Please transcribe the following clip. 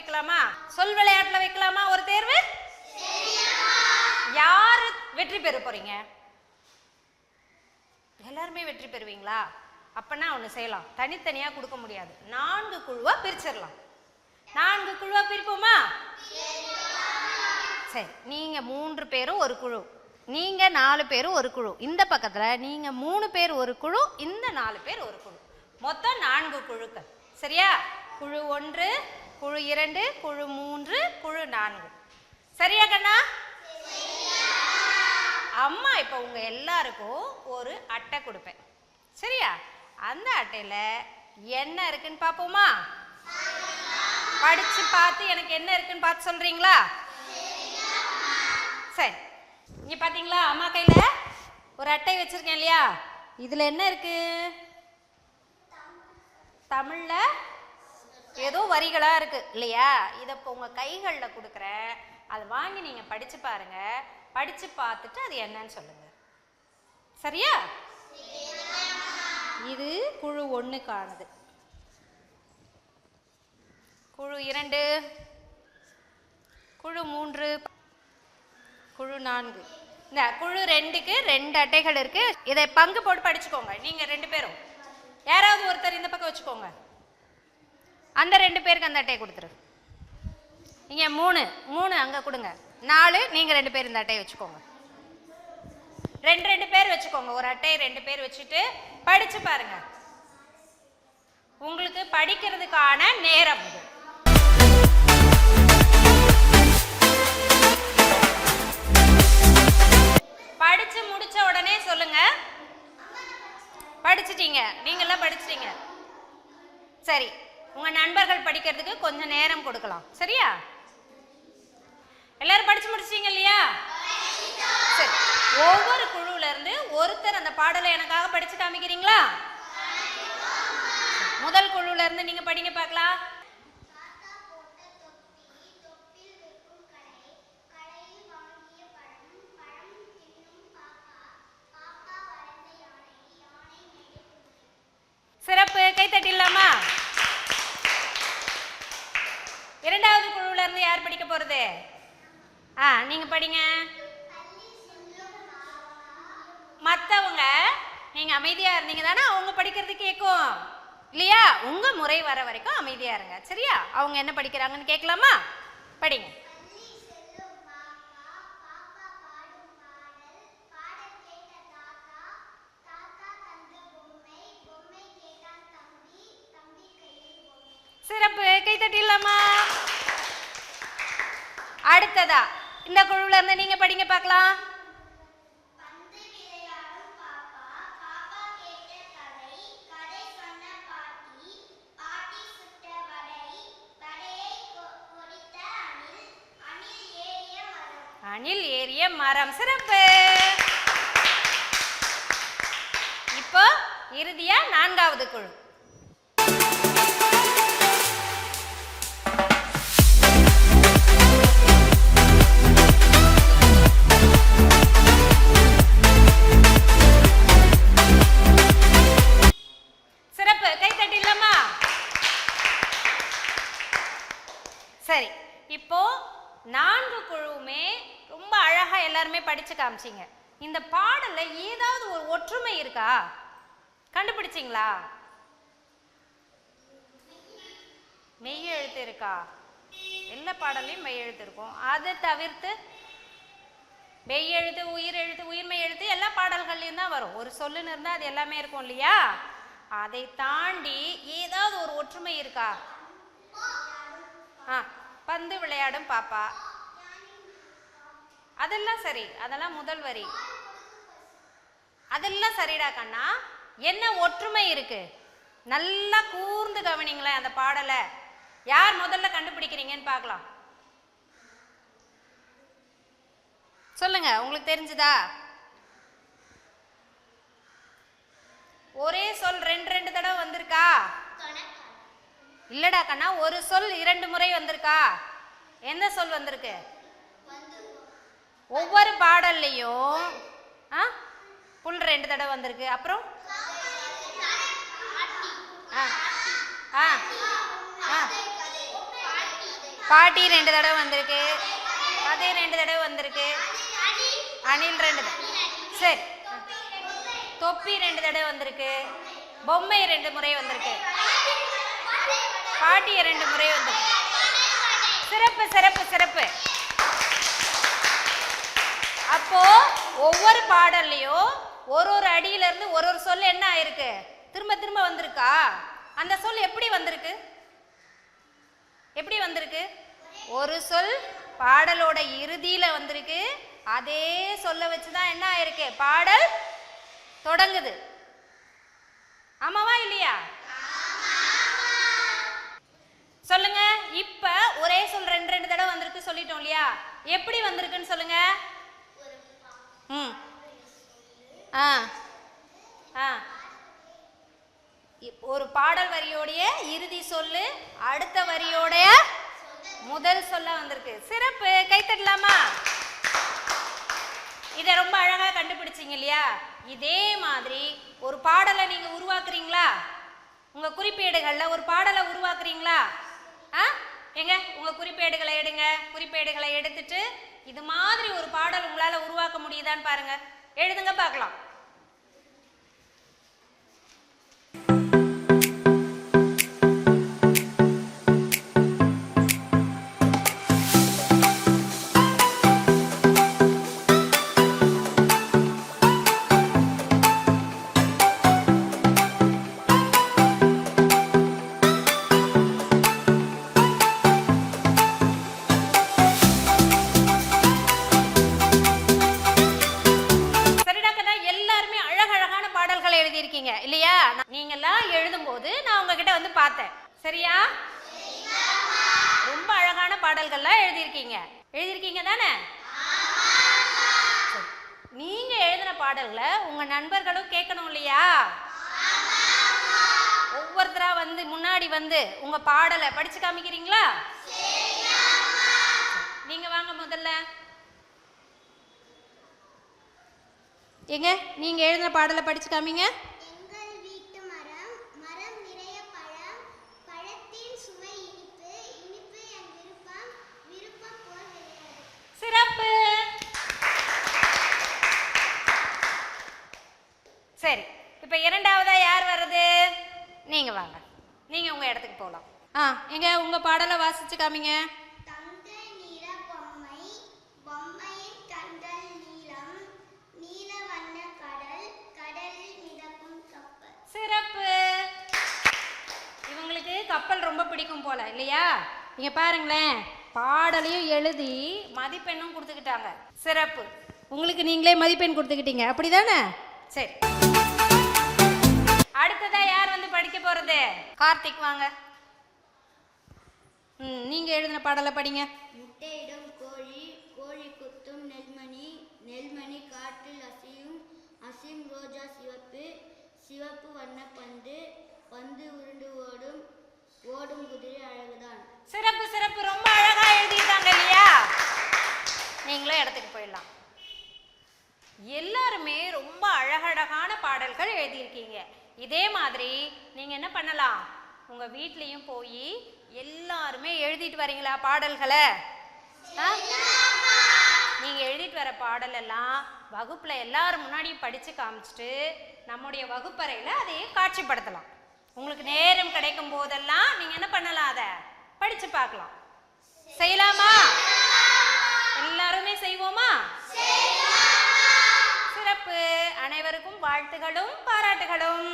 வைக்கலாமா? சொல் விளையாட்டுல வைக்கலாமா ஒரு தேர்வு? யாரு வெற்றி பெற போறீங்க? எல்லாருமே வெற்றி பெறுவீங்களா? அப்பனா ஒன்று செய்யலாம், தனித்தனியாக கொடுக்க முடியாது, 4 குழுவா பிரிச்சிடலாம். 4 குழுவா பிரிப்போமா? சரி, நீங்க 3 பேரும் ஒரு குழு, நீங்க 4 பேரும் ஒரு குழு, இந்த பக்கத்துல நீங்க 3 பேர் ஒரு குழு, இந்த 4 பேர் ஒரு குழு, மொத்தம் 4 குழுக்கள். சரியா? குழு 1, குழு 2, குழு 3, குழு 4. சரியா கண்ணா? அம்மா இப்போ உங்க எல்லாருக்கும் ஒரு அட்டை கொடுப்பேன். சரியா? அந்த அட்டையில என்ன இருக்குன்னு பாப்போமா? படிச்சு பார்த்து எனக்கு என்ன இருக்குன்னு பார்த்து சொல்றீங்களா? சரி, இங்க பாத்தீங்களா அம்மா கையில ஒரு அட்டை வச்சிருக்கேன் இல்லையா? இதுல என்ன இருக்கு? தமிழ்ல ஏதோ வரிகளா இருக்கு இல்லையா? இதை இப்போ உங்க கைகள்ல கொடுக்குறேன், அதை வாங்கி நீங்க படிச்சு பாருங்க. படிச்சு பார்த்துட்டு அது என்னன்னு சொல்லுங்க. சரியா? இது குழு 1க்கானது. குழு 2, குழு 3, குழு 4. இந்த குழு 2க்கு 2 அட்டைகள் இருக்கு. இதை பங்கு போட்டு படிச்சுக்கோங்க. நீங்க 2 பேரும் யாராவது ஒருத்தர் இந்த பக்கம் வச்சுக்கோங்க. அந்த 2 பேருக்கு அந்த அட்டையை கொடுத்துரு. நீங்க 3 அங்க கொடுங்க. 4 நீங்க 2 பேர் இந்த அட்டையை வச்சுக்கோங்க. 2 பேர் வச்சுக்கோங்க. ஒரு அட்டையை 2 பேர் வச்சுட்டு படிச்சு பாருங்க. உங்களுக்கு படிக்கிறதுக்கான நேரம் இது. படிச்சு முடிச்ச உடனே சொல்லுங்க. படிச்சிட்டீங்க, நீங்களாம் படிச்சிட்டீங்க. சரி, உங்க நண்பர்கள் படிக்கிறதுக்கு கொஞ்சம் நேரம் கொடுக்கலாம். சரியா? எல்லாரும் படிச்சு முடிச்சிட்டீங்க இல்லையா? சரி, ஒவ்வொரு குழுல இருந்து ஒருத்தர் அந்த பாடலை எனக்காக படிச்சு காமிக்கிறீங்களா? முதல் குழுல இருந்து நீங்க படிங்க பார்க்கலாம். சிறப்பு, கை தட்டிடலாமா? இரண்டாவது குழுல இருந்து யார் படிக்க போறது? நீங்க படிங்க. மற்றவங்க நீங்க அமைதியா இருந்தீங்க தானே அவங்க படிக்கிறது கேட்கும் இல்லையா? உங்க முறை வர வரைக்கும் அமைதியா இருங்க. சரியா? அவங்க என்ன படிக்கிறாங்கன்னு கேட்கலாமா? படிங்க. சிறப்பு, கை தட்டிடலாமா? அடுத்ததா இந்த குழுல இருந்து நீங்க படிங்க பார்க்கலாம். அணில் ஏறிய மரம். சிறப்பு. இப்போ இறுதியா 4வது குழு. சிறப்பு, கை தட்டிடலாமா? சரி, இப்போ 4 குழுவுமே ரொம்ப அழகா எல்லாருமே படிச்சு காமிச்சிங்க. இந்த பாடல்ல ஏதாவது ஒரு ஒற்றுமை இருக்கா? கண்டுபிடிச்சிங்களா? மெய் எழுத்து இருக்கா? எல்லா பாடல்லையும் மெய் எழுத்து இருக்கும். அதை தவிர்த்து மெய் எழுத்து, உயிர் எழுத்து, உயிர்மெய் எழுத்து எல்லா பாடல்கள்லையும் தான் வரும். ஒரு சொல்லுன்னு இருந்தால் அது எல்லாமே இருக்கும் இல்லையா? அதை தாண்டி ஏதாவது ஒரு ஒற்றுமை இருக்கா? பந்து விளையாடும் பாப்பா, அதெல்லாம் சரி, அதெல்லாம் முதல் வரி, அதெல்லாம் சரிடா கண்ணா. என்ன ஒற்றுமை இருக்கு? நல்லா கூர்ந்து கவனிங்களேன் அந்த பாடலை. யார் முதல்ல கண்டுபிடிக்கிறீங்கன்னு பார்க்கலாம். சொல்லுங்க, உங்களுக்கு தெரிஞ்சுதா? ஒரே சொல் 2 தடவை வந்திருக்கா? இல்லடா கண்ணா, ஒரு சொல் 2 முறை வந்திருக்கா? என்ன சொல் வந்திருக்கு? ஒவ்வொரு பாடல்லையும் புல் 2 தடவை வந்திருக்கு. அப்புறம் பாட்டி 2 தடவை வந்திருக்கு, கதை 2 தடவை வந்திருக்கு, அணில் 2 தடவை, சரி, தொப்பி 2 தடவை வந்திருக்கு, பொம்மை 2 முறை வந்திருக்கு, பாட்டிய 2 முறை வந்திருக்கு. சிறப்பு சிறப்பு சிறப்பு. அப்போ ஒவ்வொரு பாடல்லையும் ஒரு ஒரு அடியில இருந்து ஒரு ஒரு சொல் என்ன ஆயிருக்கு, திரும்ப திரும்ப வந்திருக்கா? அந்த சொல் எப்படி வந்திருக்கு? எப்படி வந்திருக்கு? ஒரு சொல் பாடலோட இறுதியில வந்திருக்கு. அதே சொல்ல வச்சுதான் என்ன ஆயிருக்கு, பாடல் தொடங்குது. ஆமாவா இல்லையா? சொல்லுங்க. இப்ப ஒரே சொல் 2 தடவை வந்திருக்கு சொல்லிட்டோம் இல்லையா? எப்படி வந்திருக்குன்னு சொல்லுங்க. ஒரு பாடல் வரியோடைய இறுதி சொல்லு அடுத்த வரியோடைய முதல் சொல்ல வந்திருக்கு. சிறப்பு, கைத்தட்டலாமா? இதை ரொம்ப அழகா கண்டுபிடிச்சிங்க இல்லையா? இதே மாதிரி ஒரு பாடலை நீங்க உருவாக்குறீங்களா? உங்க குறிப்பேடுகள்ல ஒரு பாடலை உருவாக்குறீங்களா? எங்க உங்க குறிப்பேடுகளை எடுங்க. குறிப்பேடுகளை எடுத்துட்டு இது மாதிரி ஒரு பாடல் உங்களால உருவாக்க முடியுதான்னு பாருங்க. எழுதுங்க பார்க்கலாம். இல்லையா? நீங்கெல்லாம் எழுதும்போது நான் உங்ககிட்ட வந்து பார்த்தேன். சரியா? ரொம்ப அழகான பாடல்கள்லாம் எழுதியிருக்கீங்க தானே? நீங்க எழுதின பாடல்களை உங்க நண்பர்களும் கேட்கணும் இல்லையா? ஒவ்வொருத்தரா வந்து முன்னாடி வந்து உங்க பாடலை படிச்சு காமிக்கிறீங்களா? நீங்க வாங்க முதல்ல. எங்க நீங்க எழுதின பாடலை படிச்சு காமிங்க. சிறப்பு. சரி, இப்ப இரண்டாவதா யார் வர்றது? நீங்க வாங்க. நீங்க உங்க இடத்துக்கு போலாம். எங்க உங்க பாடலை வாசிச்சு காமிங்க. சிறப்பு. இவங்களுக்கு கப்பல் ரொம்ப பிடிக்கும் போல இல்லையா? நீங்க பாருங்களேன், பாடலையும் எழுதி மதிப்பெண்ணும் கொடுத்துக்கிட்டாங்க. சிறப்பு. உங்களுக்கு நீங்களே மதிப்பெண் கொடுத்துக்கிட்டீங்க, அப்படிதானே? சரி, அடுத்ததா யார் வந்து படிக்க போறது? கார்த்திக் வாங்க. நீங்க எழுதின பாடலை படிங்க. முட்டையிடும் கோழி, கோழி குத்தும் நெல்மணி, நெல்மணி காற்றில் அசையும், அசையும் ரோஜா சிவப்பு, சிவப்பு வண்ண பந்து, பந்து உருண்டு ஓடும், ஓடும் குதிரை அழகுதான். சிறப்பு சிறப்பு. ரொம்ப அழகா எழுதிட்டாங்க இல்லையா? நீங்களும் இடத்துக்கு போயிடலாம். எல்லாருமே ரொம்ப அழகழகான பாடல்கள் எழுதியிருக்கீங்க. இதே மாதிரி நீங்க என்ன பண்ணலாம், உங்க வீட்லயும் போய் எல்லாருமே எழுதிட்டு வரீங்களா பாடல்களை? நீங்க எழுதிட்டு வர பாடல் எல்லாம் வகுப்புல எல்லாரும் முன்னாடியும் படிச்சு காமிச்சிட்டு நம்முடைய வகுப்பறையில அதையே காட்சிப்படுத்தலாம். உங்களுக்கு நேரம் கிடைக்கும் போதெல்லாம் நீங்க என்ன பண்ணலாம், அதை படிச்சு பார்க்கலாம். செய்யலாமா? எல்லாருமே செய்வோமா? சிறப்பு. அனைவருக்கும் வாழ்த்துகளும் பாராட்டுகளும்.